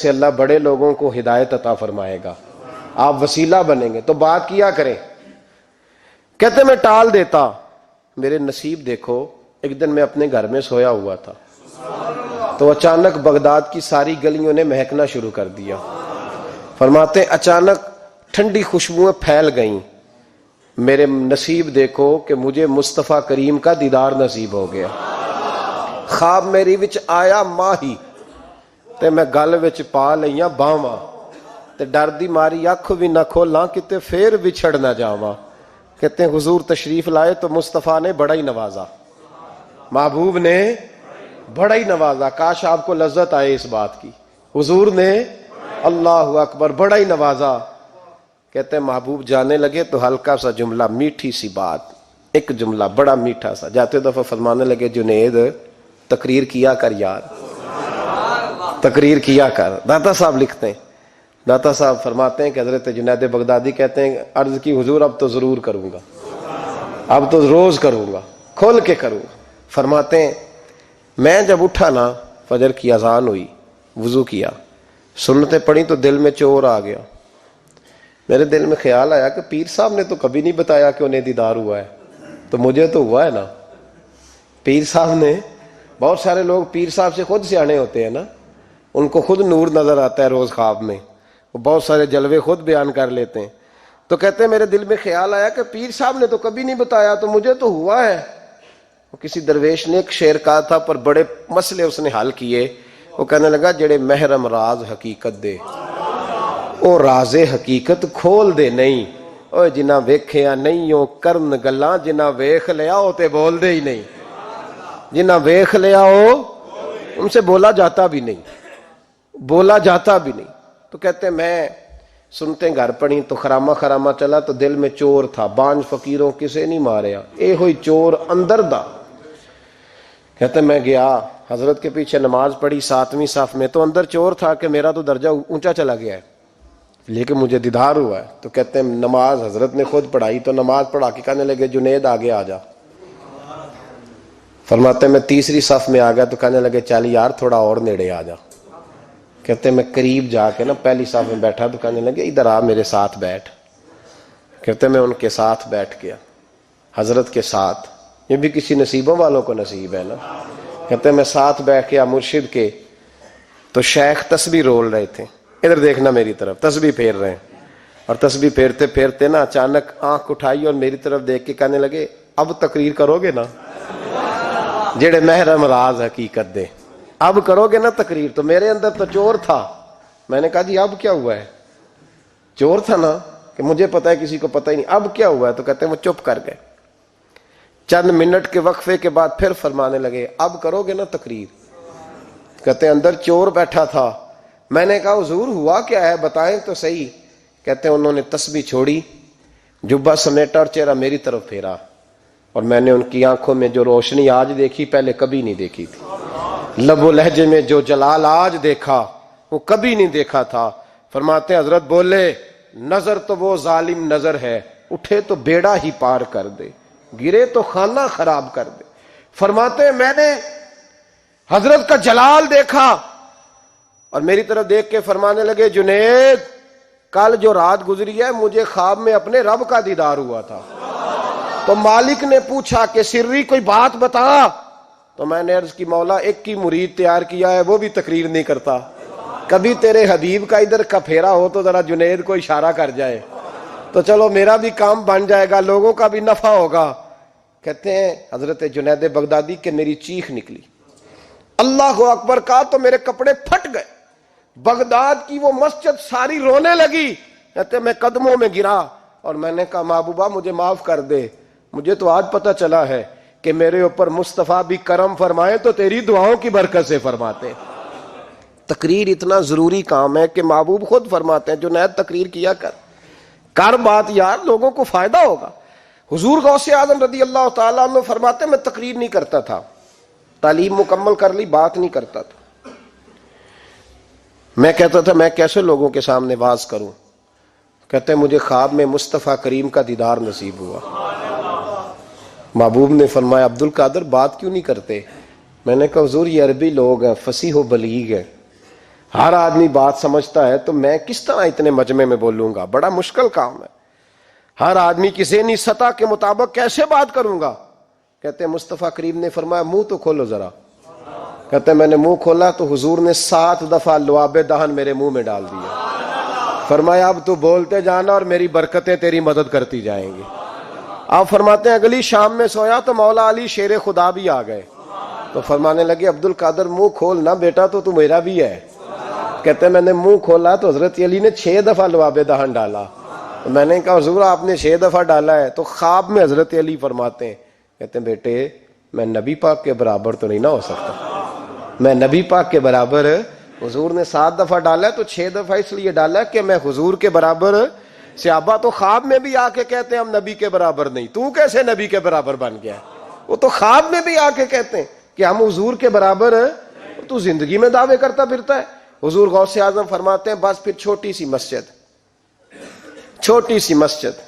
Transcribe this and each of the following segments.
سے اللہ بڑے لوگوں کو ہدایت عطا فرمائے گا، آپ وسیلہ بنیں گے، تو بات کیا کریں۔ کہتے میں ٹال دیتا، میرے نصیب دیکھو، ایک دن میں اپنے گھر میں سویا ہوا تھا تو اچانک بغداد کی ساری گلیوں نے مہکنا شروع کر دیا۔ فرماتے اچانک ٹھنڈی خوشبوئیں پھیل گئیں، میرے نصیب دیکھو کہ مجھے مصطفیٰ کریم کا دیدار نصیب ہو گیا۔ خواب میری وچ آیا ماہی تے میں گل وچ پا لئیاں باواں تے ڈر دی ماری اکھ بھی نہ کھولاں کتے پھر بچھڑ نہ جاواں۔ کہتے ہیں حضور تشریف لائے تو مصطفیٰ نے بڑا ہی نوازا، محبوب نے بڑا ہی نوازا۔ کاش آپ کو لذت آئے اس بات کی، حضور نے اللہ اکبر بڑا ہی نوازا۔ کہتے ہیں محبوب جانے لگے تو ہلکا سا جملہ، میٹھی سی بات، ایک جملہ بڑا میٹھا سا، جاتے دفعہ فرمانے لگے جنید تقریر کیا کر یار، تقریر کیا کر۔ داتا صاحب لکھتے ہیں، داتا صاحب فرماتے ہیں کہ حضرت جنید بغدادی کہتے ہیں عرض کی حضور اب تو ضرور کروں گا، اب تو روز کروں گا، کھول کے کروں گا۔ فرماتے ہیں میں جب اٹھا نا، فجر کی اذان ہوئی، وضو کیا، سنتیں پڑھی تو دل میں چور آ گیا۔ میرے دل میں خیال آیا کہ پیر صاحب نے تو کبھی نہیں بتایا کہ انہیں دیدار ہوا ہے، تو مجھے تو ہوا ہے نا۔ پیر صاحب نے، بہت سارے لوگ پیر صاحب سے خود سیانے ہوتے ہیں نا، ان کو خود نور نظر آتا ہے روز خواب میں، وہ بہت سارے جلوے خود بیان کر لیتے ہیں۔ تو کہتے ہیں میرے دل میں خیال آیا کہ پیر صاحب نے تو کبھی نہیں بتایا تو مجھے تو ہوا ہے۔ کسی درویش نے ایک شعر کہا تھا پر بڑے مسئلے اس نے حل کیے۔ وہ کہنے لگا جڑے محرم راز حقیقت دے او راز حقیقت کھول دے نہیں، او جنہ ویکھیا نہیں او کرن گلاں، جنہ ویکھ لیا او تے بول دے ہی نہیں، جنہ ویکھ لیا او ان سے بولا جاتا بھی نہیں، بولا جاتا بھی نہیں۔ تو کہتے ہیں میں سنتے گھر پڑی تو خرامہ خرامہ چلا تو دل میں چور تھا، بانج فقیروں کسے نہیں ماریا، اے ہوئی چور اندر دا۔ کہتے میں گیا حضرت کے پیچھے نماز پڑھی 7ویں صف میں، تو اندر چور تھا کہ میرا تو درجہ اونچا چلا گیا ہے لیکن مجھے دیدار ہوا ہے۔ تو کہتے ہیں نماز حضرت نے خود پڑھائی تو نماز پڑھا کے کہنے لگے جنید آگے آ جا۔ فرماتے میں 3ری صف میں آ گیا تو کہنے لگے چل یار تھوڑا اور نیڑے آ جا۔ کہتے میں قریب جا کے نا پہلی صف میں بیٹھا تو کہنے لگے ادھر آ میرے ساتھ بیٹھ۔ کہتے میں ان کے ساتھ بیٹھ گیا، حضرت کے ساتھ۔ یہ بھی کسی نصیبوں والوں کو نصیب ہے نا۔ کہتے میں ساتھ بیٹھ گیا مرشد کے، تو شیخ تسبیح رول رہے تھے، ادھر دیکھنا میری طرف، تسبیح پھیر رہے ہیں، اور تسبیح پھیرتے پھیرتے نا اچانک آنکھ اٹھائی اور میری طرف دیکھ کے کہنے لگے اب تقریر کرو گے نا، جڑے محرم راز حقیقت دے، اب کرو گے نا تقریر۔ تو میرے اندر تو چور تھا، میں نے کہا جی اب کیا ہوا ہے؟ چور تھا نا کہ مجھے پتا ہے کسی کو پتہ ہی نہیں، اب کیا ہوا ہے؟ تو کہتے ہیں وہ چپ کر گئے۔ چند منٹ کے وقفے کے بعد پھر فرمانے لگے اب کرو گے نا تقریر؟ کہتے ہیں اندر چور بیٹھا تھا، میں نے کہا حضور ہوا کیا ہے بتائیں تو صحیح۔ کہتے ہیں انہوں نے تسبیح چھوڑی، جبہ سمیٹا اور چہرہ میری طرف پھیرا، اور میں نے ان کی آنکھوں میں جو روشنی آج دیکھی پہلے کبھی نہیں دیکھی تھی، لب و لہجے میں جو جلال آج دیکھا وہ کبھی نہیں دیکھا تھا۔ فرماتے ہیں حضرت بولے نظر تو وہ ظالم نظر ہے، اٹھے تو بیڑا ہی پار کر دے، گرے تو خانہ خراب کر دے۔ فرماتے ہیں میں نے حضرت کا جلال دیکھا اور میری طرف دیکھ کے فرمانے لگے جنید کل جو رات گزری ہے مجھے خواب میں اپنے رب کا دیدار ہوا تھا۔ تو مالک نے پوچھا کہ سری کوئی بات بتا، تو میں نے عرض کی مولا ایک کی مرید تیار کیا ہے وہ بھی تقریر نہیں کرتا، کبھی تیرے حبیب کا ادھر کا پھیرا ہو تو ذرا جنید کو اشارہ کر جائے تو چلو میرا بھی کام بن جائے گا، لوگوں کا بھی نفع ہوگا۔ کہتے ہیں حضرت جنید بغدادی کہ میری چیخ نکلی، اللہ اکبر کہا تو میرے کپڑے پھٹ گئے، بغداد کی وہ مسجد ساری رونے لگی۔ کہتے میں قدموں میں گرا اور میں نے کہا محبوبہ مجھے معاف کر دے، مجھے تو آج پتہ چلا ہے کہ میرے اوپر مصطفیٰ بھی کرم فرمائے تو تیری دعاؤں کی برکت سے فرماتے۔ تقریر اتنا ضروری کام ہے کہ محبوب خود فرماتے ہیں جنید تقریر کیا کر بات یار، لوگوں کو فائدہ ہوگا۔ حضور غوث اعظم رضی اللہ تعالیٰ عنہ فرماتے میں تقریر نہیں کرتا تھا، تعلیم مکمل کر لی بات نہیں کرتا تھا، میں کہتا تھا میں کیسے لوگوں کے سامنے واز کروں۔ کہتے ہیں مجھے خواب میں مصطفیٰ کریم کا دیدار نصیب ہوا۔ محبوب نے فرمایا عبد القادر بات کیوں نہیں کرتے؟ میں نے کہا حضور یہ عربی لوگ ہیں، فصیح و بلیغ ہیں، ہر آدمی بات سمجھتا ہے تو میں کس طرح اتنے مجمع میں بولوں گا؟ بڑا مشکل کام ہے. ہر آدمی کی ذہنی سطح کے مطابق کیسے بات کروں گا؟ کہتے ہیں مصطفیٰ کریم نے فرمایا منہ تو کھولو ذرا. کہتے ہیں میں نے منہ کھولا تو حضور نے 7 دفعہ لعاب دہن میرے منہ میں ڈال دیا. فرمایا اب تو بولتے جانا اور میری برکتیں تیری مدد کرتی جائیں گی. آپ فرماتے ہیں اگلی شام میں سویا تو مولا علی شیر خدا بھی آ گئے تو فرمانے لگے عبد القادر منہ کھول نا بیٹا, تو میرا بھی ہے. کہتے ہیں میں نے منہ کھولا تو حضرت علی نے 6 دفعہ لعاب دہن ڈالا. تو میں نے کہا حضور آپ نے 6 دفعہ ڈالا ہے. تو خواب میں حضرت علی فرماتے ہیں, کہتے ہیں بیٹے میں نبی پاک کے برابر تو نہیں نہ ہو سکتا, میں نبی پاک کے برابر, حضور نے 7 دفعہ ڈالا ہے تو 6 دفعہ اس لیے ڈالا کہ میں حضور کے برابر. صحابہ تو خواب میں بھی آ کے کہتے ہیں ہم نبی کے برابر نہیں. تو کیسے نبی کے برابر بن گیا؟ وہ تو خواب میں بھی آ کے کہتے ہیں کہ ہم حضور کے برابر ہیں. تو زندگی میں دعوے کرتا پھرتا ہے. حضور غوث اعظم فرماتے ہیں بس پھر چھوٹی سی مسجد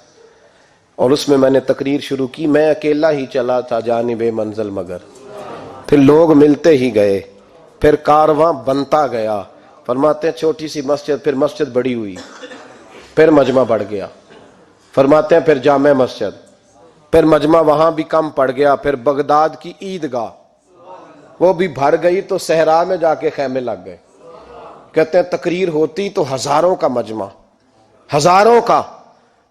اور اس میں نے تقریر شروع کی. میں اکیلا ہی چلا تھا جانب منزل مگر, پھر لوگ ملتے ہی گئے, پھر کارواں بنتا گیا. فرماتے ہیں چھوٹی سی مسجد, پھر مسجد بڑی ہوئی, پھر مجمع بڑھ گیا. فرماتے ہیں پھر جامع مسجد, پھر مجمع وہاں بھی کم پڑ گیا. پھر بغداد کی عیدگاہ وہ بھی بھر گئی تو صحرا میں جا کے خیمے لگ گئے. کہتے ہیں تقریر ہوتی تو ہزاروں کا مجمع, ہزاروں کا.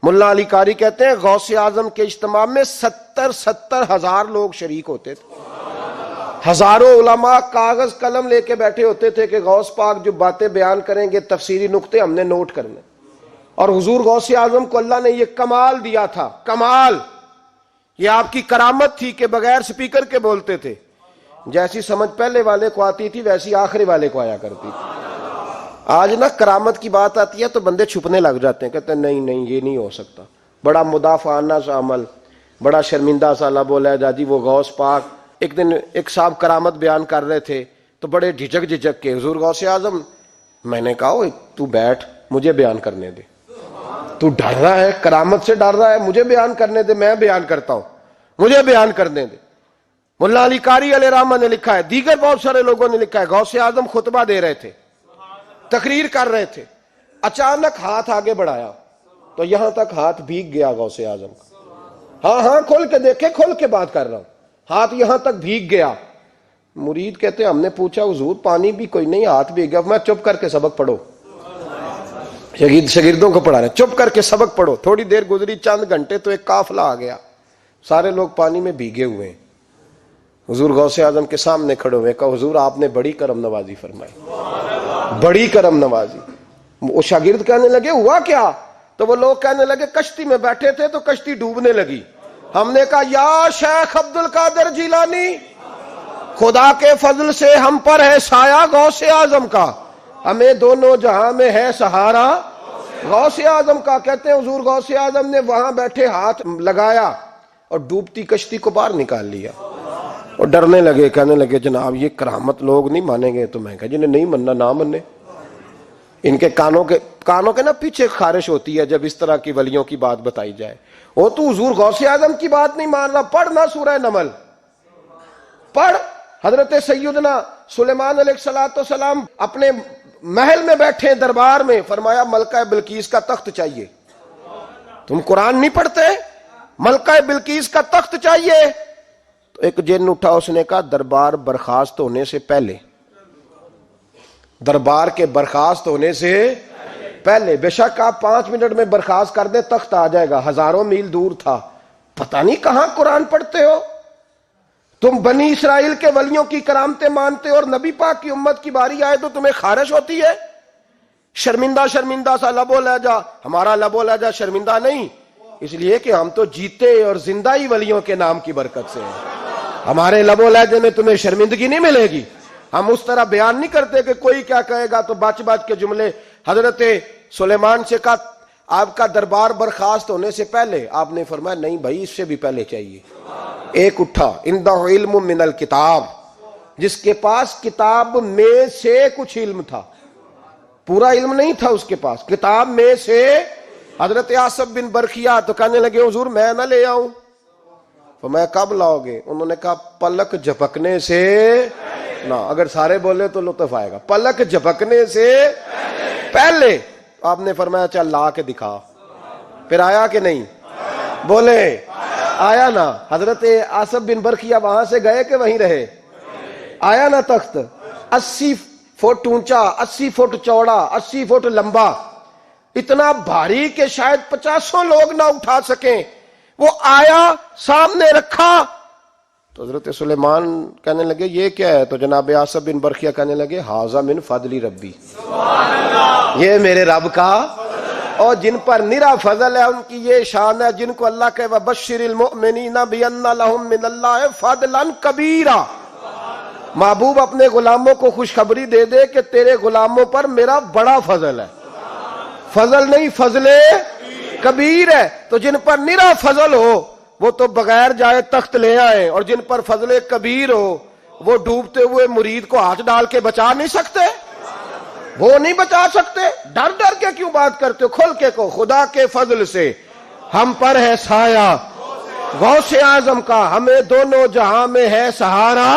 ملا علی قاری کہتے ہیں غوث اعظم کے اجتماع میں 70 ہزار لوگ شریک ہوتے تھے. ہزاروں علماء کاغذ قلم لے کے بیٹھے ہوتے تھے کہ غوث پاک جو باتیں بیان کریں گے تفسیری نقطے ہم نے نوٹ کرنے. اور حضور غوث اعظم کو اللہ نے یہ کمال دیا تھا, کمال, یہ آپ کی کرامت تھی کہ بغیر سپیکر کے بولتے تھے. جیسی سمجھ پہلے والے کو آتی تھی ویسی آخری والے کو آیا کرتی تھی. آج نا کرامت کی بات آتی ہے تو بندے چھپنے لگ جاتے ہیں, کہتے ہیں نہیں یہ نہیں ہو سکتا. بڑا مدافعانہ سا عمل, بڑا شرمندہ سا لب و لہجہ. جی وہ غوث پاک, ایک دن ایک صاحب کرامت بیان کر رہے تھے تو بڑے جھجک کے حضور غوث اعظم. میں نے کہا تو بیٹھ, مجھے بیان کرنے دے. تو ڈر رہا ہے, کرامت سے ڈر رہا ہے, مجھے بیان کرنے دے, میں بیان کرتا ہوں, مجھے بیان کرنے دے. ملا علی قاری علیہ رحمہ نے لکھا ہے, دیگر بہت سارے لوگوں نے لکھا ہے, غوث اعظم خطبہ دے رہے تھے, تقریر کر رہے تھے, اچانک ہاتھ آگے بڑھایا تو یہاں تک ہاتھ بھیگ گیا غوث اعظم کا. ہاں کھول کے دیکھے, کھول کے بات کر رہا ہوں, ہاتھ یہاں تک بھیگ گیا. مرید کہتے ہم نے پوچھا حضور پانی بھی کوئی نہیں, ہاتھ بھیگ گیا. میں چپ کر کے سبق پڑھو, شاگردوں کو پڑھا رہے, چپ کر کے سبق پڑھو. تھوڑی دیر گزری, چند گھنٹے تو ایک قافلہ آ گیا, سارے لوگ پانی میں بھیگے ہوئے ہیں. حضور غوث اعظم کے سامنے کھڑے ہوئے, کہا حضور آپ نے بڑی کرم نوازی فرمائی, بڑی کرم نوازی. وہ شاگرد کہنے لگے ہوا کیا؟ تو وہ لوگ کہنے لگے کشتی میں بیٹھے تھے تو کشتی ڈوبنے لگی. ہم نے کہا یا شیخ عبد القادر جیلانی, خدا کے فضل سے ہم پر ہے سایہ غوث اعظم کا, ہمیں دونوں جہاں میں ہے سہارا غوث اعظم کا. کہتے ہیں حضور غوث اعظم نے وہاں بیٹھے ہاتھ لگایا اور ڈوبتی کشتی کو باہر نکال لیا. اور ڈرنے لگے, کہنے لگے جناب یہ کرامت لوگ نہیں مانیں گے. تو میں کہا جنہیں نہیں مننا نہ مننے. ان کے کانوں کے نا پیچھے خارش ہوتی ہے جب اس طرح کی ولیوں کی بات بتائی جائے. وہ تو حضور غوث اعظم کی بات نہیں مان رہا, پڑھنا سورہ نمل پڑھ. حضرت سیدنا سلیمان علیہ السلام اپنے محل میں بیٹھے دربار میں, فرمایا ملکہ بلقیس کا تخت چاہیے. تم قرآن نہیں پڑھتے؟ ملکہ بلقیس کا تخت چاہیے. تو ایک جن اٹھا, اس نے کہا دربار برخاست ہونے سے پہلے, دربار کے برخاست ہونے سے پہلے, بے شک آپ 5 منٹ میں برخاست کر دیں تخت آ جائے گا, ہزاروں میل دور تھا. پتہ نہیں کہاں قرآن پڑھتے ہو تم. بنی اسرائیل کے ولیوں کی کرامتیں مانتے ہو اور نبی پاک کی امت کی باری آئے تو تمہیں خارش ہوتی ہے. شرمندہ سا لب و لہجہ. ہمارا لب و لہجہ شرمندہ نہیں, اس لیے کہ ہم تو جیتے اور زندہ ہی ولیوں کے نام کی برکت سے ہیں. ہمارے لب و لہجے میں تمہیں شرمندگی نہیں ملے گی. ہم اس طرح بیان نہیں کرتے کہ کوئی کیا کہے گا تو بچ کے جملے. حضرت سلیمان سے کہا آپ کا دربار برخاست ہونے سے پہلے, آپ نے فرمایا نہیں بھائی اس سے بھی پہلے چاہیے. ایک اٹھا, اندہ علم من الکتاب, جس کے پاس کتاب میں سے کچھ علم تھا, پورا علم نہیں تھا اس کے پاس, کتاب میں سے. حضرت آصف بن برخیا تو کہنے لگے حضور میں نہ لے آؤں. تو میں کب لاؤ گے؟ انہوں نے کہا پلک جھپکنے سے نہ اگر سارے بولے تو لطف آئے گا. پلک جھپکنے سے پہلے آپ نے فرمایا چل لا کے دکھا. پھر آیا کہ نہیں؟ بولے آیا نا. حضرت آصف بن برخیہ وہاں سے گئے کہ وہیں رہے؟ آیا نا تخت. 80 فٹ اونچا، 80 فٹ چوڑا، 80 فٹ لمبا، اتنا بھاری کہ شاید 50 لوگ نہ اٹھا سکیں. وہ آیا، سامنے رکھا تو حضرت سلیمان کہنے لگے یہ کیا ہے؟ تو جناب آصف بن برخیہ کہنے لگے ھذا من فضل ربی، یہ میرے رب کا. اور جن پر نرا فضل ہے ان کی یہ شان ہے جن کو اللہ کہ وبشر المؤمنین بان لهم من اللہ فضلا کبیرا. محبوب اپنے غلاموں کو خوشخبری دے دے کہ تیرے غلاموں پر میرا بڑا فضل ہے. فضل نہیں، فضل کبیر ہے. تو جن پر نرا فضل ہو وہ تو بغیر جائے تخت لے آئے، اور جن پر فضل کبیر ہو وہ ڈوبتے ہوئے مرید کو ہاتھ ڈال کے بچا نہیں سکتے. وہ نہیں بچا سکتے. ڈر ڈر کے کیوں بات کرتے ہو؟ کھول کے کو خدا کے فضل سے ہم پر ہے سایہ غوث اعظم کا، ہمیں دونوں جہاں میں ہے سہارا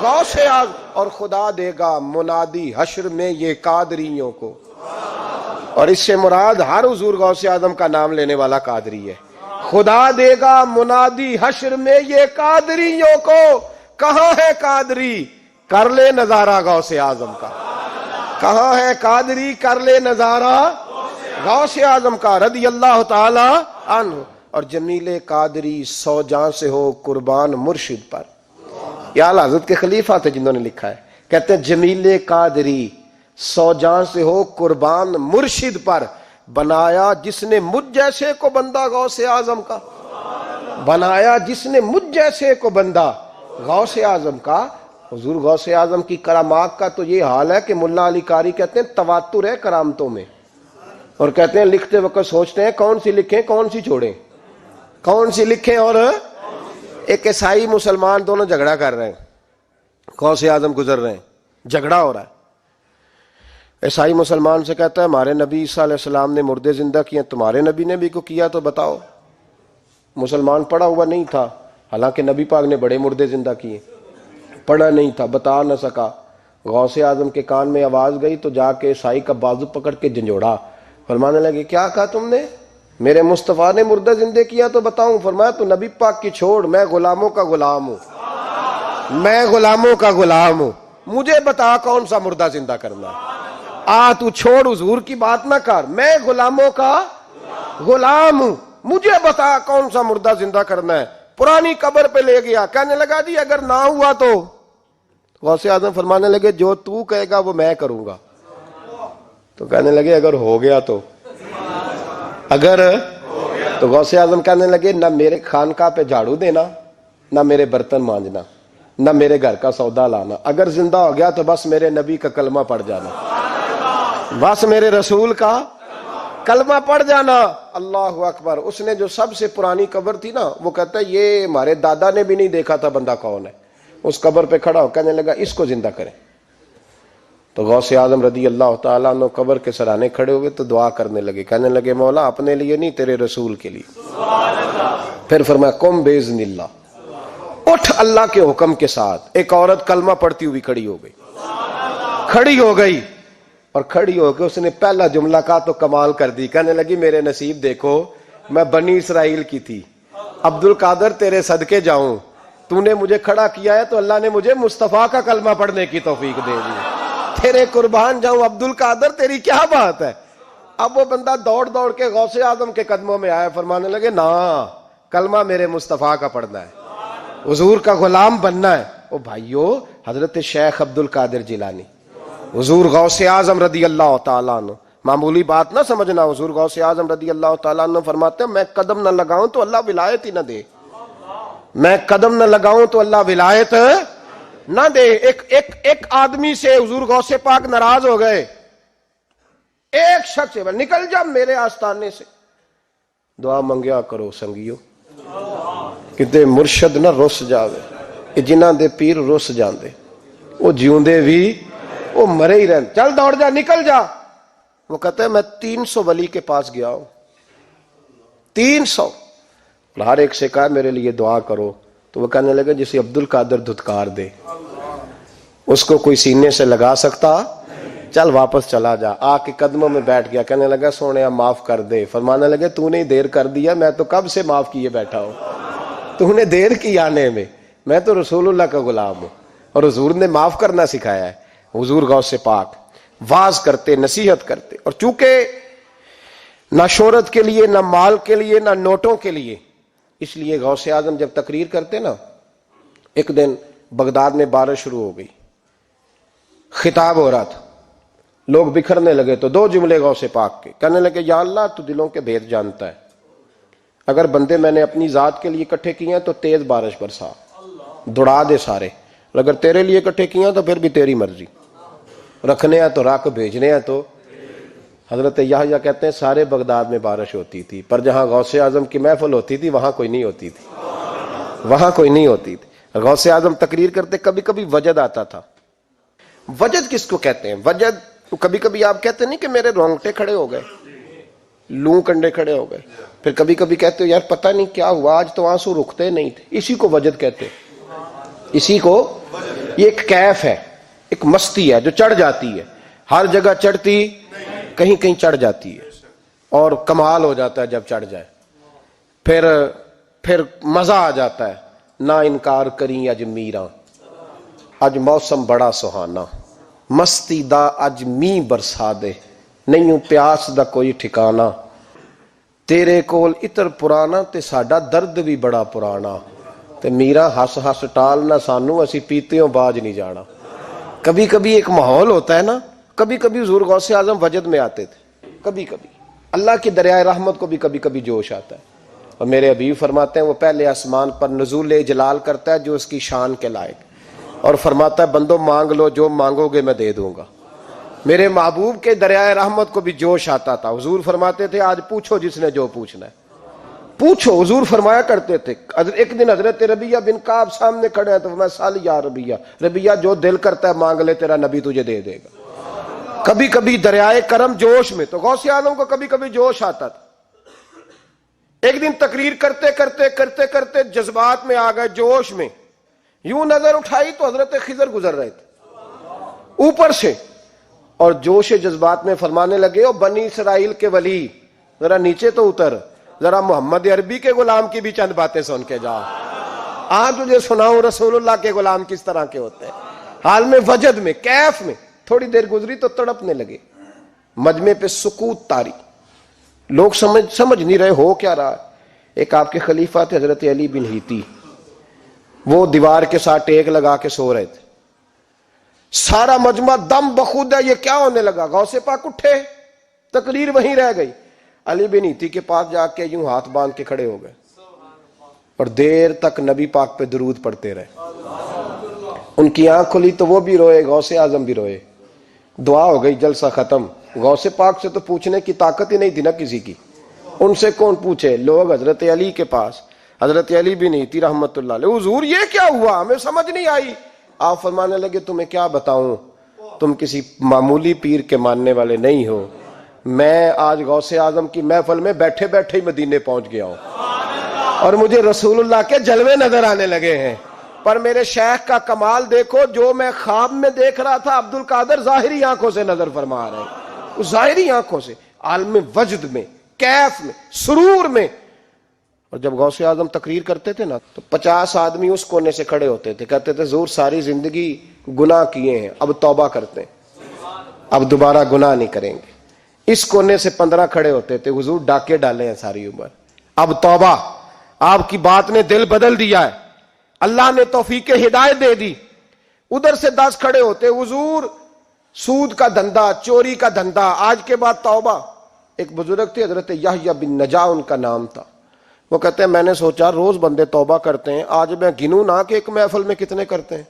غوث اعظم. اور خدا دے گا منادی حشر میں یہ قادریوں کو. اور اس سے مراد ہر حضور غوث اعظم کا نام لینے والا قادری ہے. خدا دے گا منادی حشر میں یہ قادریوں کو. کہاں ہے قادری؟ کر لے نظارہ غوث اعظم کا. کہاں ہے قادری؟ کر لے نظارہ غوث اعظم کا رضی اللہ تعالی عنہ. اور جمیل قادری 100 جاں سے ہو قربان مرشد پر. یہ اعلیٰ حضرت کے خلیفہ تھے جنہوں نے لکھا ہے. کہتے ہیں جمیل قادری 100 جاں سے ہو قربان مرشد پر، بنایا جس نے مجھ جیسے کو بندہ غوث اعظم کا. بنایا جس نے مجھ جیسے کو بندہ غوث اعظم کا. حضور غوث اعظم کی کرامات کا تو یہ حال ہے کہ ملا علی قاری کہتے ہیں تواتر ہے کرامتوں میں. اور کہتے ہیں لکھتے وقت سوچتے ہیں کون سی لکھیں کون سی چھوڑیں، کون سی لکھیں. اور ایک عیسائی مسلمان دونوں جھگڑا کر رہے ہیں، غوث اعظم گزر رہے ہیں، جھگڑا ہو رہا ہے. عیسائی مسلمان سے کہتا ہے ہمارے نبی عیسیٰ علیہ السلام نے مردے زندہ کیے، تمہارے نبی نے بھی کو کیا تو بتاؤ. مسلمان پڑھا ہوا نہیں تھا، حالانکہ نبی پاک نے بڑے مردے زندہ کیے. پڑھا نہیں تھا، بتا نہ سکا. غوث اعظم کے کان میں آواز گئی تو جا کے عیسائی کا بازو پکڑ کے جھنجھوڑا. فرمانے لگے کیا کہا تم نے؟ میرے مصطفیٰ نے مردہ زندہ کیا تو بتاؤں. فرمایا تو نبی پاک کی چھوڑ، میں غلاموں کا غلام ہوں، میں غلاموں کا غلام ہوں. مجھے بتا کون سا مردہ زندہ کرنا ہے. تو چھوڑ حضور کی بات نہ کر، میں غلاموں کا غلام ہوں، مجھے بتا کون سا مردہ زندہ کرنا ہے. پرانی قبر پہ لے گیا، کہنے لگا جی اگر نہ ہوا تو؟ غوث اعظم فرمانے لگے جو تو کہے گا وہ میں کروں گا. تو کہنے لگے اگر ہو گیا تو؟ اگر تو غوث اعظم کہنے لگے نہ میرے خانقاہ پہ جھاڑو دینا، نہ میرے برتن مانجنا، نہ میرے گھر کا سودا لانا. اگر زندہ ہو گیا تو بس میرے نبی کا کلمہ پڑھ جانا، بس میرے رسول کا کلمہ پڑھ جانا. اللہ اکبر. اس نے جو سب سے پرانی قبر تھی نا، وہ کہتا ہے یہ ہمارے دادا نے بھی نہیں دیکھا تھا بندہ کون ہے. اس قبر پہ کھڑا ہو کہنے لگا اس کو زندہ کریں. تو غوث اعظم رضی اللہ تعالیٰ عنہ قبر کے سرانے کھڑے ہوئے تو دعا کرنے لگے. کہنے لگے مولا اپنے لیے نہیں، تیرے رسول کے لیے. پھر فرمایا قم باذن اللہ، اٹھ اللہ کے حکم کے ساتھ. ایک عورت کلمہ پڑھتی ہوئی کھڑی ہو گئی، کھڑی ہو گئی. اور کھڑی ہو کے اس نے پہلا جملہ کہا تو کمال کر دی. کہنے لگی میرے نصیب دیکھو، میں بنی اسرائیل کی تھی، عبد القادر تیرے صدقے جاؤں، تو نے مجھے کھڑا کیا ہے تو اللہ نے مجھے مصطفیٰ کا کلمہ پڑھنے کی توفیق دے دی. تیرے قربان جاؤں عبد القادر، تیری کیا بات ہے. اب وہ بندہ دوڑ دوڑ کے غوث اعظم کے قدموں میں آیا. فرمانے لگے نا، کلمہ میرے مصطفیٰ کا پڑھنا ہے، حضور کا غلام بننا ہے. او بھائیو، حضرت شیخ عبد القادر جیلانی، حضور غوث اعظم رضی اللہ تعالیٰ عنہ، معمولی بات نہ سمجھنا. حضور غوث اعظم رضی اللہ تعالیٰ عنہ فرماتے ہیں میں قدم نہ لگاؤں تو اللہ ولایت ہی نہ دے، میں قدم نہ لگاؤں تو اللہ ولایت نہ دے. ایک آدمی سے حضور غوث پاک ناراض ہو گئے. ایک شخص سے نکل جا میرے آستانے سے. دعا منگیا کرو سنگیو، کتے مرشد نہ رس جاوے، جنہاں دے پیر رس جاندے، وہ جیوندے بھی وہ مرے ہی رہن. چل دوڑ جا، نکل جا. وہ کہتا ہے میں 300 ولی کے پاس گیا ہوں، 300، ہر ایک سے کہا میرے لیے دعا کرو. تو وہ کہنے لگے جسے عبد القادر دھتکار دے، اس کو کوئی سینے سے لگا سکتا، چل واپس چلا جا۔ آ کے قدموں میں بیٹھ گیا، کہنے لگا سونے معاف کر دے۔ فرمانے لگے تو نے دیر کر دیا، میں تو کب سے معاف کیے بیٹھا ہوں، تو نے دیر کی آنے میں تو رسول اللہ کا غلام ہوں، اور حضور نے معاف کرنا سکھایا ہے۔ حضور غوث پاک واز کرتے، نصیحت کرتے، اور چونکہ نہ شہرت کے لیے، نہ مال کے لیے، نہ نوٹوں کے لیے، اس لیے غوث اعظم جب تقریر کرتے نا، ایک دن بغداد میں بارش شروع ہو گئی، خطاب ہو رہا تھا، لوگ بکھرنے لگے، تو دو جملے غوث پاک کے، کہنے لگے یا اللہ تو دلوں کے بھید جانتا ہے، اگر بندے میں نے اپنی ذات کے لیے اکٹھے کیے ہیں تو تیز بارش برسا، دوڑا دے سارے، اور اگر تیرے لیے اکٹھے کیے ہیں تو پھر بھی تیری مرضی، رکھنے ہیں تو رکھ، بھیجنے ہیں تو۔ حضرت یحییٰ کہتے ہیں سارے بغداد میں بارش ہوتی تھی، پر جہاں غوث اعظم کی محفل ہوتی تھی وہاں کوئی نہیں ہوتی تھی، وہاں کوئی نہیں ہوتی تھی۔ غوث اعظم تقریر کرتے، کبھی کبھی وجد آتا تھا۔ وجد کس کو کہتے ہیں؟ وجد کبھی کبھی آپ کہتے نہیں کہ میرے رونگٹے کھڑے ہو گئے، لوں کنڈے کھڑے ہو گئے، پھر کبھی کبھی کہتے ہو یار پتہ نہیں کیا ہوا، آج تو آنسو رکتے نہیں تھے، اسی کو وجد کہتے ہیں۔ اسی کو، یہ ایک کیف ہے، ایک مستی ہے جو چڑھ جاتی ہے، ہر جگہ چڑھتی، کہیں کہیں چڑھ جاتی ہے، اور کمال ہو جاتا ہے جب چڑھ جائے، پھر مزہ آ جاتا ہے۔ نہ انکار کریں اج میراں، اج موسم بڑا سہانا، مستی دا اج می برسا دے، نہیں پیاس دا کوئی ٹھکانا، تیرے کول اتر پرانا تے ساڈا درد بھی بڑا پرانا، تے میرا ہس ہس ٹالنا سانو، اسی پیتیوں باج نہیں جانا۔ کبھی کبھی ایک ماحول ہوتا ہے نا، کبھی کبھی حضور غوث اعظم وجد میں آتے تھے، کبھی کبھی اللہ کی دریائے رحمت کو بھی کبھی کبھی جوش آتا ہے، اور میرے حبیب فرماتے ہیں وہ پہلے آسمان پر نزول جلال کرتا ہے جو اس کی شان کے لائق، اور فرماتا ہے بندو مانگ لو جو مانگو گے میں دے دوں گا۔ میرے محبوب کے دریائے رحمت کو بھی جوش آتا تھا، حضور فرماتے تھے آج پوچھو جس نے جو پوچھنا ہے، پوچھو۔ حضور فرمایا کرتے تھے، ایک دن حضرت ربیہ بن کعب سامنے کھڑے ہیں تو میں سال یا ربیہ، ربیہ جو دل کرتا ہے مانگ لے تیرا نبی تجھے دے دے گا۔ کبھی کبھی دریائے کرم جوش میں، تو غوث اعظم کو کبھی کبھی جوش آتا تھا۔ ایک دن تقریر کرتے کرتے کرتے کرتے جذبات میں آ گئے، جوش میں، یوں نظر اٹھائی تو حضرت خضر گزر رہے تھے اوپر سے، اور جوش جذبات میں فرمانے لگے او بنی اسرائیل کے ولی ذرا نیچے تو اتر، ذرا محمد عربی کے غلام کی بھی چند باتیں سن کے جا، آج تجھے سناؤں رسول اللہ کے غلام کس طرح کے ہوتے ہیں۔ حال میں وجد میں، کیف میں، تھوڑی دیر گزری تو تڑپنے لگے، مجمع پہ سکوت تاری، لوگ سمجھ نہیں رہے ہو کیا رہا۔ ایک آپ کے خلیفہ تھے حضرت علی بن ہیتی، وہ دیوار کے ساتھ ٹیک لگا کے سو رہے تھے، سارا مجمع دم بخود ہے، یہ کیا ہونے لگا؟ غوث پاک اٹھے، تقریر وہیں رہ گئی، علی بن ہیتی کے پاس جا کے یوں ہاتھ باندھ کے کھڑے ہو گئے، اور دیر تک نبی پاک پہ درود پڑھتے رہے۔ ان کی آنکھ کھلی تو وہ بھی روئے، غوث اعظم بھی روئے، دعا ہو گئی، جلسہ ختم۔ غوث پاک سے تو پوچھنے کی طاقت ہی نہیں تھی نا کسی کی، ان سے کون پوچھے؟ لوگ حضرت علی کے پاس، حضرت علی بھی نہیں تھی رحمت اللہ علیہ، حضور یہ کیا ہوا ہمیں سمجھ نہیں آئی۔ آپ فرمانے لگے تمہیں کیا بتاؤں، تم کسی معمولی پیر کے ماننے والے نہیں ہو، میں آج غوث اعظم کی محفل میں بیٹھے بیٹھے ہی مدینے پہنچ گیا ہوں، اور مجھے رسول اللہ کے جلوے نظر آنے لگے ہیں، پر میرے شیخ کا کمال دیکھو، جو میں خواب میں دیکھ رہا تھا عبد القادر ظاہری آنکھوں سے نظر فرما رہے ہیں، ظاہری آنکھوں سے، عالم وجد میں، کیف میں، سرور میں۔ اور جب غوث اعظم تقریر کرتے تھے نا تو 50 آدمی اس کونے سے کھڑے ہوتے تھے، کہتے تھے حضور ساری زندگی گناہ کیے ہیں، اب توبہ کرتے ہیں، اب دوبارہ گناہ نہیں کریں گے۔ اس کونے سے 15 کھڑے ہوتے تھے، حضور ڈاکے ڈالے ہیں ساری عمر، اب توبہ، آپ کی بات نے دل بدل دیا ہے، اللہ نے توفیق ہدایت دے دی۔ ادھر سے 10 کھڑے ہوتے، حضور سود کا دھندا، چوری کا دھندا، آج کے بعد توبہ۔ ایک بزرگ تھے حضرت یحییٰ بن نجا ان کا نام تھا، وہ کہتے ہیں میں نے سوچا روز بندے توبہ کرتے ہیں، آج میں گنوں نہ کہ ایک محفل میں کتنے کرتے ہیں،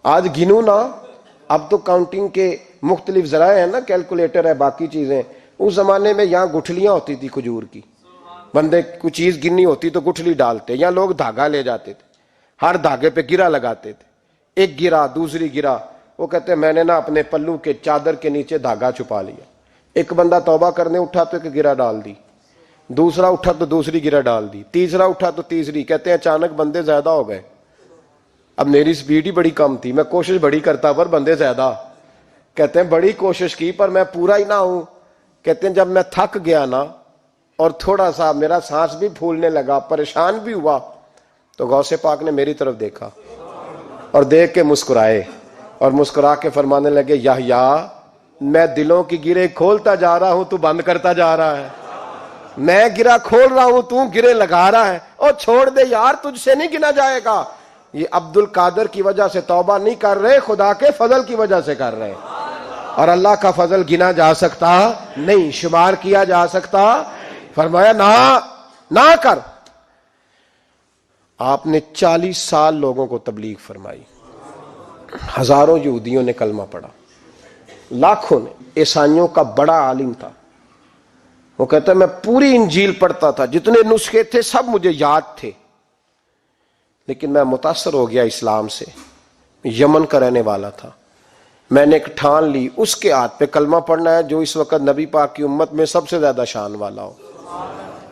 آج گنوں نہ۔ اب تو کاؤنٹنگ کے مختلف ذرائع ہیں نا، کیلکولیٹر ہے، باقی چیزیں، اس زمانے میں یہاں گٹھلیاں ہوتی تھی کھجور کی، بندے کوئی چیز گننی ہوتی تو گٹھلی ڈالتے، یا لوگ دھاگا لے جاتے تھے، ہر دھاگے پہ گرا لگاتے تھے، ایک گرا دوسری گرا، وہ کہتے ہیں میں نے نا اپنے پلو کے چادر کے نیچے دھاگا چھپا لیا، ایک بندہ توبہ کرنے اٹھا تو ایک گرا ڈال دی، دوسرا اٹھا تو دوسری گرا ڈال دی، تیسرا اٹھا تو تیسری، کہتے ہیں اچانک بندے زیادہ ہو گئے، اب میری سپیڈ ہی بڑی کم تھی, میں کوشش بڑی کرتا پر بندے زیادہ. کہتے ہیں بڑی کوشش کی پر میں پورا ہی نہ ہوں. کہتے ہیں جب میں تھک گیا نا اور تھوڑا سا میرا سانس بھی پھولنے لگا, پریشان بھی ہوا, تو غوث پاک نے میری طرف دیکھا اور دیکھ کے مسکرائے اور مسکرا کے فرمانے لگے, یحییٰ میں دلوں کی گرے کھولتا جا رہا ہوں, تو بند کرتا جا رہا ہے. میں گرا کھول رہا ہوں, تو گرے لگا رہا ہے. اور چھوڑ دے یار, تجھ سے نہیں گنا جائے گا. یہ عبد القادر کی وجہ سے توبہ نہیں کر رہے, خدا کے فضل کی وجہ سے کر رہے. اور اللہ کا فضل گنا جا سکتا نہیں, شمار کیا جا سکتا. فرمایا نہ کر. آپ نے 40 سال لوگوں کو تبلیغ فرمائی, ہزاروں یہودیوں نے کلمہ پڑھا, لاکھوں نے. عیسائیوں کا بڑا عالم تھا, وہ کہتا ہے میں پوری انجیل پڑھتا تھا, جتنے نسخے تھے سب مجھے یاد تھے, لیکن میں متاثر ہو گیا اسلام سے. یمن کا رہنے والا تھا. میں نے ایک ٹھان لی, اس کے ہاتھ پہ کلمہ پڑھنا ہے جو اس وقت نبی پاک کی امت میں سب سے زیادہ شان والا ہو.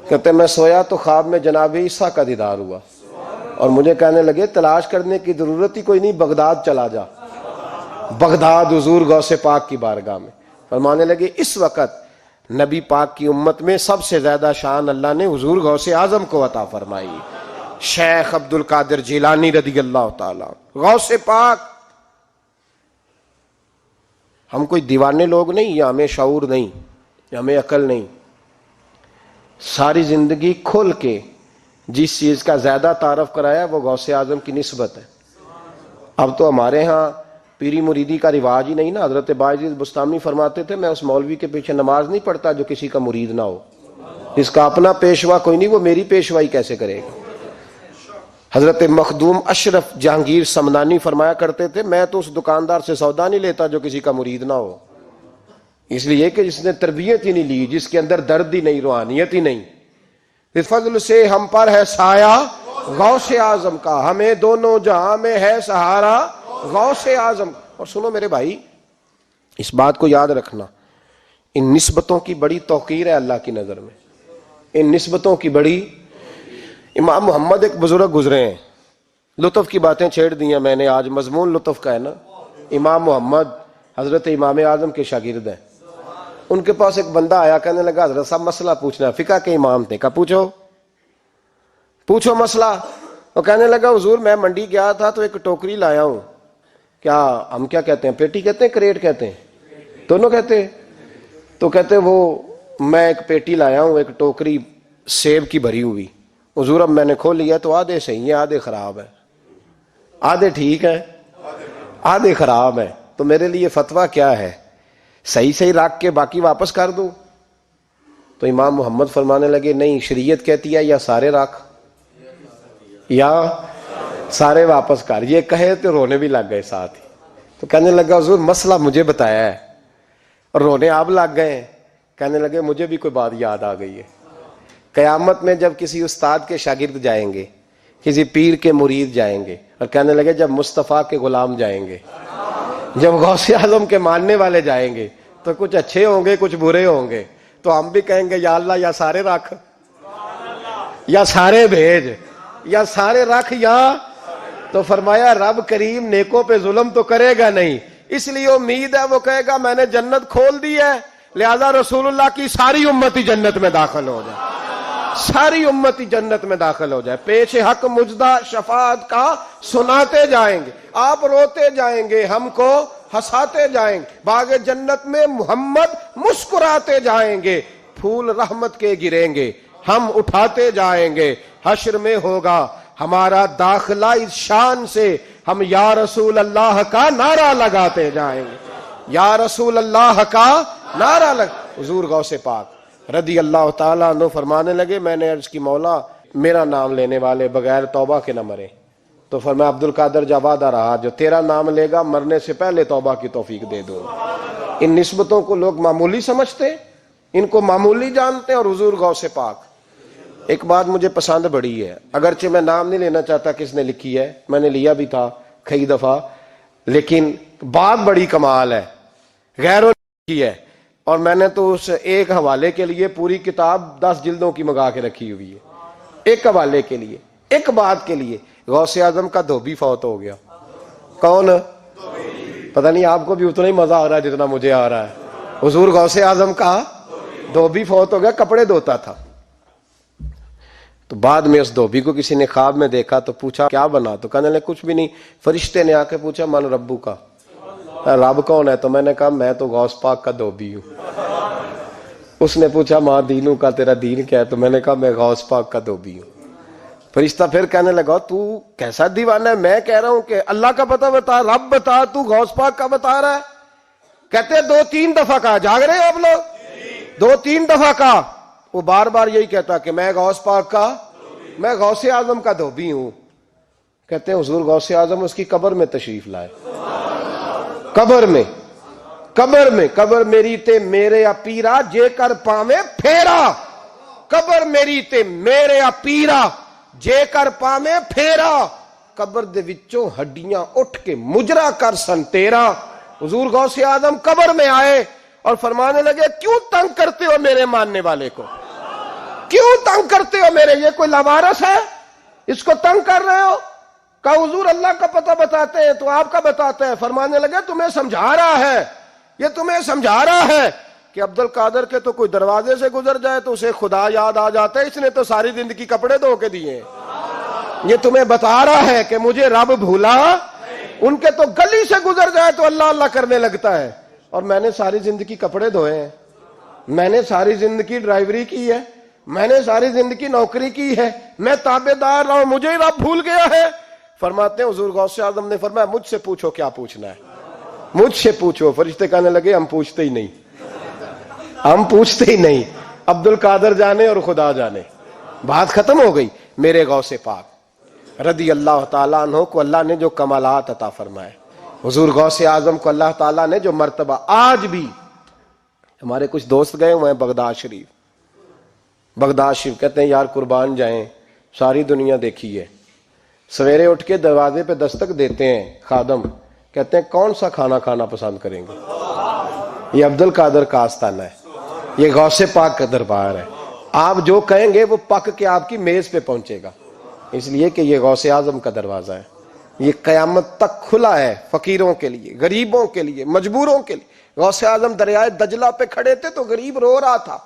کہتے میں سویا تو خواب میں جناب عیسیٰ کا دیدار ہوا, اور مجھے کہنے لگے تلاش کرنے کی ضرورت ہی کوئی نہیں, بغداد چلا جا. بغداد حضور غوث پاک کی بارگاہ میں. فرمانے لگے اس وقت نبی پاک کی امت میں سب سے زیادہ شان اللہ نے حضور غوث اعظم کو عطا فرمائی, شیخ عبد القادر جیلانی رضی اللہ تعالی. غوث پاک. ہم کوئی دیوانے لوگ نہیں, یا ہمیں شعور نہیں, یا ہمیں عقل نہیں. ساری زندگی کھل کے جس چیز کا زیادہ تعارف کرایا وہ غوث اعظم کی نسبت ہے. اب تو ہمارے ہاں پیری مریدی کا رواج ہی نہیں نا. حضرت باعزیز بستامی فرماتے تھے میں اس مولوی کے پیچھے نماز نہیں پڑھتا جو کسی کا مرید نہ ہو. اس کا اپنا پیشوا کوئی نہیں, وہ میری پیشوائی کیسے کرے گا. حضرت مخدوم اشرف جہانگیر سمنانی فرمایا کرتے تھے میں تو اس دکاندار سے سودا نہیں لیتا جو کسی کا مرید نہ ہو, اس لیے کہ جس نے تربیت ہی نہیں لی, جس کے اندر درد ہی نہیں, روحانیت ہی نہیں. اس فضل سے ہم پر ہے سایہ غوث اعظم کا, ہمیں دونوں جہاں میں ہے سہارا غوث اعظم. اور سنو میرے بھائی, اس بات کو یاد رکھنا, ان نسبتوں کی بڑی توقیر ہے اللہ کی نظر میں. ان نسبتوں کی بڑی. امام محمد ایک بزرگ گزرے ہیں, لطف کی باتیں چھیڑ دی ہیں میں نے, آج مضمون لطف کا ہے نا. امام محمد حضرت امام اعظم کے شاگرد ہیں. ان کے پاس ایک بندہ آیا, کہنے لگا حضرت صاحب مسئلہ پوچھنا ہے. فقہ کے امام تھے. کہا پوچھو مسئلہ. وہ کہنے لگا حضور میں منڈی گیا تھا تو ایک ٹوکری لایا ہوں. کیا ہم کیا کہتے ہیں, پیٹی کہتے ہیں کریٹ کہتے ہیں, دونوں کہتے ہیں. تو کہتے وہ میں ایک پیٹی لایا ہوں, ایک ٹوکری سیب کی بھری ہوئی. حضور اب میں نے کھول لیا تو آدھے صحیح ہیں, آدھے خراب ہیں, آدھے ٹھیک ہیں, آدھے خراب ہیں. تو میرے لیے فتویٰ کیا ہے, صحیح رکھ کے باقی واپس کر دوں؟ تو امام محمد فرمانے لگے نہیں, شریعت کہتی ہے یا سارے رکھ یا سارے واپس کر. یہ کہے تو رونے بھی لگ گئے ساتھ ہی. تو کہنے لگا حضور مسئلہ مجھے بتایا ہے, اور رونے آپ لگ گئے. کہنے لگے مجھے بھی کوئی بات یاد آ گئی ہے. قیامت میں جب کسی استاد کے شاگرد جائیں گے, کسی پیر کے مرید جائیں گے, اور کہنے لگے جب مصطفیٰ کے غلام جائیں گے, جب غوث اعظم کے ماننے والے جائیں گے, تو کچھ اچھے ہوں گے کچھ برے ہوں گے. تو ہم بھی کہیں گے یا اللہ یا سارے رکھ, یا سارے بھیج, یا سارے رکھ یا. تو فرمایا رب کریم نیکوں پہ ظلم تو کرے گا نہیں, اس لیے امید ہے وہ کہے گا میں نے جنت کھول دی ہے, لہذا رسول اللہ کی ساری امتی جنت میں داخل ہو جائے, ساری امتی جنت میں داخل ہو جائے. پیش حق مجدہ شفاعت کا سناتے جائیں گے, آپ روتے جائیں گے, ہم کو ہنساتے جائیں گے. باغ جنت میں محمد مسکراتے جائیں گے, پھول رحمت کے گریں گے, ہم اٹھاتے جائیں گے. حشر میں ہوگا ہمارا داخلہ اس شان سے, ہم یا رسول اللہ کا نعرہ لگاتے جائیں گے, یا رسول اللہ کا نعرہ حضور غوث پاک رضی اللہ تعالیٰ عنہ فرمانے لگے میں نے عرض کی مولا میرا نام لینے والے بغیر توبہ کے نہ مرے. تو فرمایا عبد القادر جا وعدہ رہا, جو تیرا نام لے گا مرنے سے پہلے توبہ کی توفیق دے دوں. ان نسبتوں کو لوگ معمولی سمجھتے, ان کو معمولی جانتے ہیں. اور حضور غوث پاک. ایک بات مجھے پسند بڑی ہے, اگرچہ میں نام نہیں لینا چاہتا کس نے لکھی ہے, میں نے لیا بھی تھا کئی دفعہ, لیکن بات بڑی کمال ہے, غیروں نے لکھی ہے. اور میں نے تو اس ایک حوالے کے لیے پوری کتاب 10 جلدوں کی منگا کے رکھی ہوئی ہے, ایک حوالے کے لیے. ایک بات کے لیے غوث اعظم کا دھوبی فوت ہو گیا. کون؟ پتہ نہیں آپ کو بھی اتنا ہی مزہ آ رہا ہے جتنا مجھے آ رہا ہے. حضور غوث اعظم کا دھوبی فوت ہو گیا, کپڑے دھوتا تھا. تو بعد میں اس دھوبی کو کسی نے خواب میں دیکھا تو پوچھا کیا بنا؟ تو کہنے لگے کچھ بھی نہیں. فرشتے نے آ کے پوچھا من ربو کا, رب کون ہے؟ تو میں نے کہا میں تو غوث پاک کا دھوبی ہوں. اس نے پوچھا ماں دینوں کا, تیرا دین کیا ہے؟ تو میں نے کہا میں غوث پاک کا دھوبی ہوں. فرشتہ پھر کہنے لگا تو کیسا دیوانہ ہے, میں کہہ رہا ہوں کہ اللہ کا پتہ بتا, رب بتا, تو غوث پاک کا بتا رہا ہے. کہتے 2-3 دفعہ کہا. جاگ رہے ہو آپ لوگ؟ 2-3 دفعہ کہا. وہ بار بار یہی کہتا کہ میں غوث پاک کا, میں غوث اعظم کا دھوبی ہوں. کہتے ہیں حضور غوث اعظم اس کی قبر میں تشریف لائے. قبر میں قبر میری تے میرے پیرا جے کر پاویں پھیرا. قبر میری تے میرے پیرا جے کر پاویں پھیرا. قبر دے وچوں ہڈیاں اٹھ کے مجرا کر سن تیرا. حضور غوث اعظم قبر میں آئے اور فرمانے لگے کیوں تنگ کرتے ہو میرے ماننے والے کو, کیوں تنگ کرتے ہو میرے, یہ کوئی لوارث ہے اس کو تنگ کر رہے ہو؟ کہا حضور اللہ کا پتہ بتاتے ہیں تو آپ کا بتاتے ہیں. فرمانے لگے تمہیں سمجھا رہا ہے, یہ تمہیں سمجھا رہا ہے کہ عبد القادر کے تو کوئی دروازے سے گزر جائے تو اسے خدا یاد آ جاتا ہے, اس نے تو ساری زندگی کپڑے دھو کے دیے ہیں. یہ تمہیں بتا رہا ہے کہ مجھے رب بھولا, ان کے تو گلی سے گزر جائے تو اللہ اللہ کرنے لگتا ہے, اور میں نے ساری زندگی کپڑے دھوئے ہیں, میں نے ساری زندگی ڈرائیوری کی ہے, میں نے ساری زندگی نوکری کی ہے, میں تابع دار رہا ہوں, مجھے ہی رب بھول گیا ہے. فرماتے ہیں حضور غوث اعظم نے فرمایا مجھ سے پوچھو کیا پوچھنا ہے, مجھ سے پوچھو. فرشتے کہنے لگے ہم پوچھتے ہی نہیں, ہم پوچھتے ہی نہیں, عبد القادر جانے اور خدا جانے. بات ختم ہو گئی. میرے غوث پاک رضی اللہ تعالیٰ عنہ کو اللہ نے جو کمالات عطا فرمائے, حضور غوث اعظم کو اللہ تعالیٰ نے جو مرتبہ, آج بھی ہمارے کچھ دوست گئے ہوئے ہیں بغداد شریف, بغداد شریف کہتے ہیں یار قربان جائیں, ساری دنیا دیکھی ہے. سویرے اٹھ کے دروازے پہ دستک دیتے ہیں خادم, کہتے ہیں کون سا کھانا کھانا پسند کریں گے؟ یہ عبد القادر کا آستانہ ہے, یہ غوث پاک کا دربار ہے. آپ جو کہیں گے وہ پک کے آپ کی میز پہ پہنچے گا, اس لیے کہ یہ غوث اعظم کا دروازہ ہے. یہ قیامت تک کھلا ہے فقیروں کے لیے, غریبوں کے لیے, مجبوروں کے لیے. غوث اعظم دریائے دجلہ پہ کھڑے تھے تو غریب رو رہا تھا.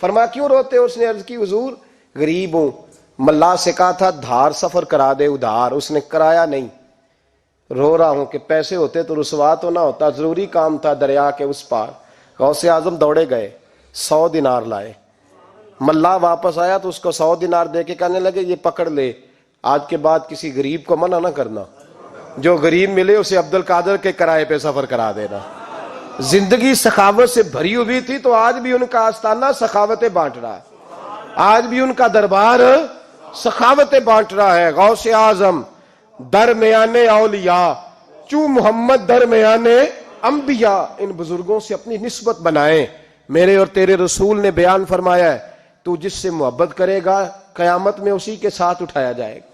فرمایا کیوں روتے ہو؟ اس نے عرض کی حضور غریب ہوں, ملا سے کہا تھا دھار سفر کرا دے ادھار, اس نے کرایا نہیں, رو رہا ہوں کہ پیسے ہوتے تو رسوا تو نہ ہوتا, ضروری کام تھا دریا کے اس پار. غوث اعظم دوڑے گئے, 100 دینار لائے. ملا واپس آیا تو اس کو 100 دینار دے کے کہنے لگے یہ پکڑ لے, آج کے بعد کسی غریب کو منع نہ کرنا, جو غریب ملے اسے عبد القادر کے کرائے پہ سفر کرا دینا. زندگی سخاوت سے بھری ہوئی تھی تو آج بھی ان کا آستانہ سخاوتیں بانٹ رہا ہے, آج بھی ان کا دربار سخاوتیں بانٹ رہا ہے. غوث اعظم درمیان اولیاء چوں محمد درمیان انبیاء, ان بزرگوں سے اپنی نسبت بنائیں. میرے اور تیرے رسول نے بیان فرمایا ہے تو جس سے محبت کرے گا قیامت میں اسی کے ساتھ اٹھایا جائے گا.